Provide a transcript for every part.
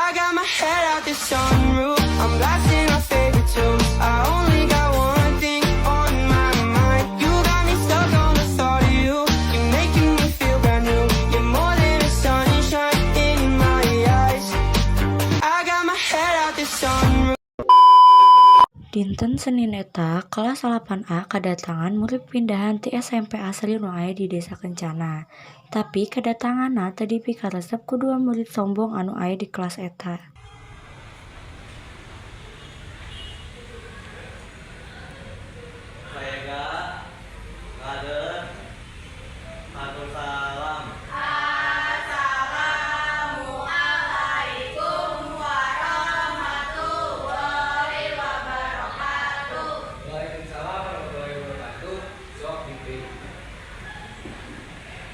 I got my head out the sunroof, I'm blasting my favorite tunes. I only got one thing on my mind. You got me stuck on the thought of you. You're making me feel brand new. You're more than a sunshine in my eyes. I got my head out the sunroof. Dinten Senin eta, kelas 8A kedatangan murid pindahan ti SMP asli nu aya di Desa Kencana. Tapi kedatanganna teu dipikaresep ku dua murid sombong anu aya di kelas eta.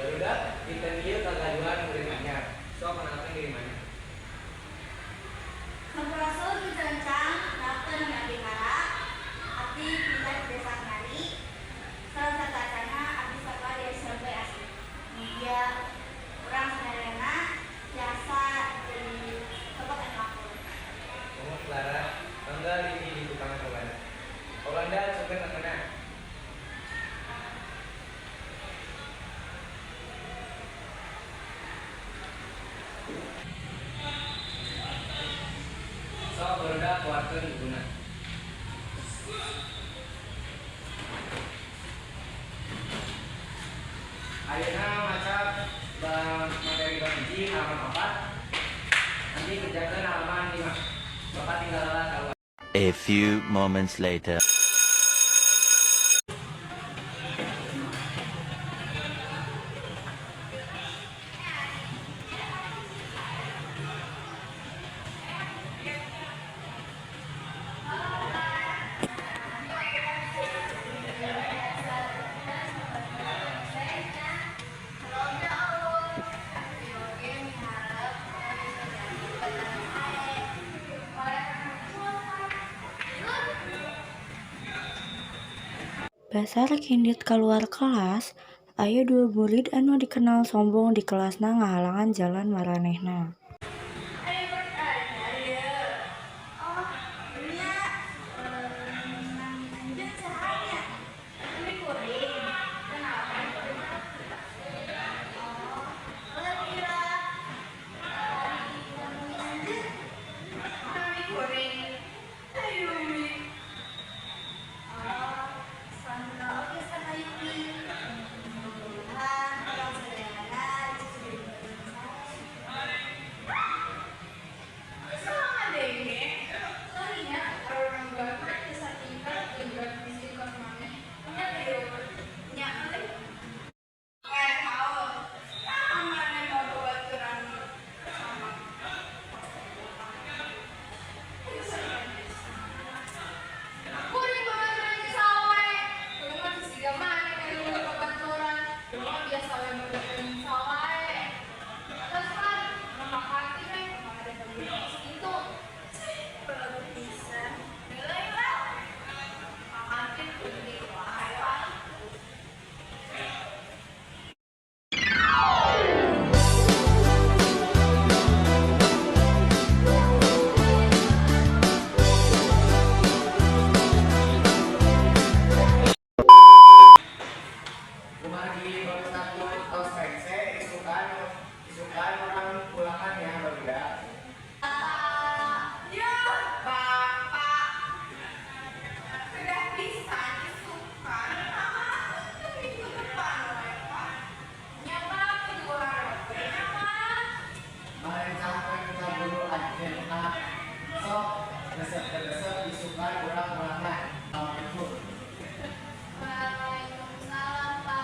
Barudak kita ieu kagaduhan murid anyar. Sok kenalkeun diri mana? Sampurasun dicencang, daftar ngadi kara, abdi pindah ke Desa Ngari, salah satu acana abdi sekolah di SMP asli. Dia orang sadarana biasa di Kabupaten Lampung. Kamu Clara, bangga di tukang Holanda. Holanda suka terkenal. Sok barudak kuatkeun ibuna. Ayeuna maca materi bangji halaman 4. Nanti kerjakeun halaman 5. Bapak tinggal keluar. A few moments later. Basar kindit kaluar kelas, aya dua murid anu dikenal sombong di kelasna ngahalangan jalan maranehna. Kumagi baru satu tos pense isukan orang pulangan ya barudak. Ya, Bapak sudah bisa disukan sama minggu depan, Bapak. Nyapa kedua nyapa. Mari sampai kita dulu agenda. Sok resep isukan orang pulangan. Waalaikumsalam, Pak.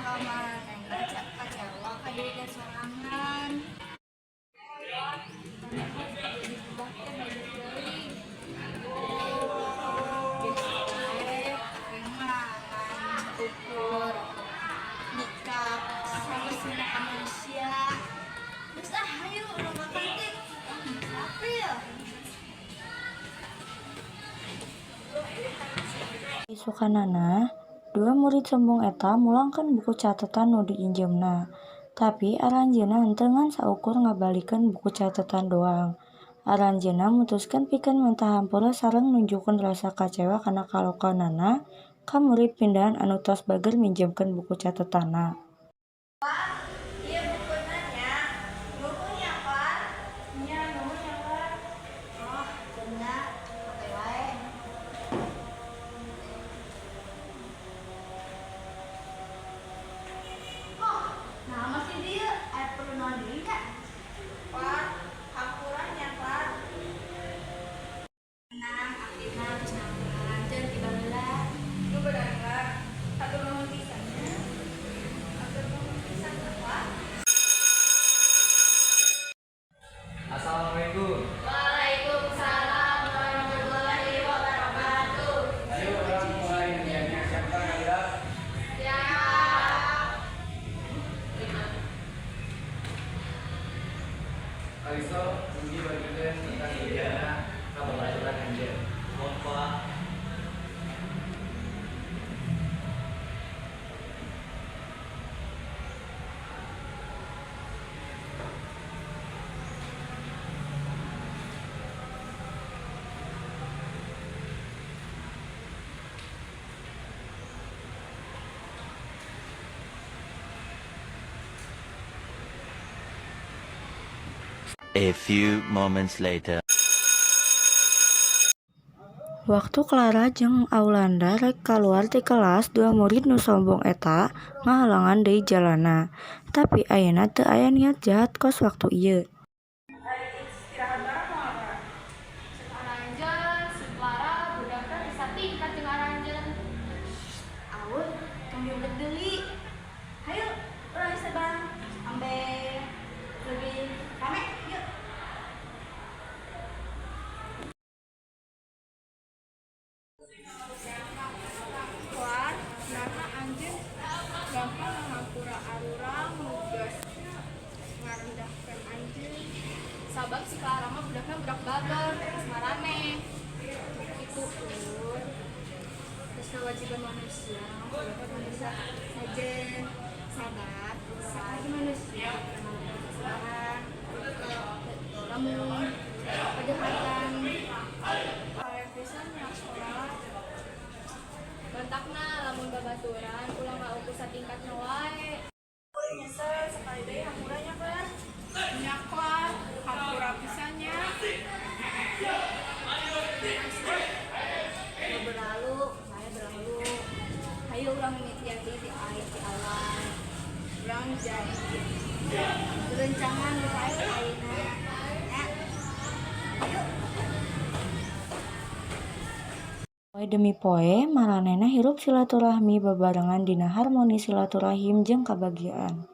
kamar neng kecewa ka diri sorangan. Ukur nikah sama sina manusia. Terus ayo udah makan tik. Apa ya? Isukanana, dua murid sombong eta mulangkan buku catatan nu diinjemna. Tapi aranjeunna henteu ngan saukur ngabalikeun buku catatan doang. Aranjeunna mutuskeun pikeun mentah hampura sareng nunjukkeun rasa kacewa kana kalokanana ka murid pindahan anu tos bager minjemkeun buku catatanna. Iya bukunya nya. Nuhunnya Pak. Nya nuhunnya Pak. Oh, benar. Oke wae. Oh, nah masih dia perlu naon deui Kak? Pak, hampurannya Pak. Tenang, aktifna geus ngalanceun ti baheula. Nu benar. Satu nomor pisannya. Assalamualaikum. Waalaikumsalam warahmatullahi wabarakatuh. Ayo orang mulai ujiannya. Siapa kalian? Ya. Kaliso, uji bagian tentang ujiannya. Kamu belajar aja. Apa? A few moments later. Waktu Clara jeung Aulanda rek kaluar ti kelas, dua murid nu sombong eta ngahalangan deui jalanna. Tapi ayeuna teu aya niat jahat kos waktu ieu. Aranjeun, si Clara budakna bisa tingkat jeung aranjeun. Aun, tong joget deui. Hayu, urang sabang. Ambe lebih rame, yuk. Kuat, karena anjing gampang mengampura arurang nugas ngarendahkan anjing. Sabab si Clara mah budakna budak bager, geus marane. Itu pun geus kewajiban manusia, budakna manusia sajen. Sabab sebagai manusia kesalahan, lamun kejahatan, Kayak pisannya sekolah bentakna lamun babaturan ulang ngauku satingkatna wae. nyesel sekali deh hampurannya kan nyaklar hampura pisannya Berlalu, saya berlalu. Hayu urang mimitian di air di awan. orang jadi Berencangan di air ayeuna. Ya. Yuk. Poe demi poe, maranehna hirup silaturahmi bebarengan dina harmoni silaturahim jeung kabagiaan.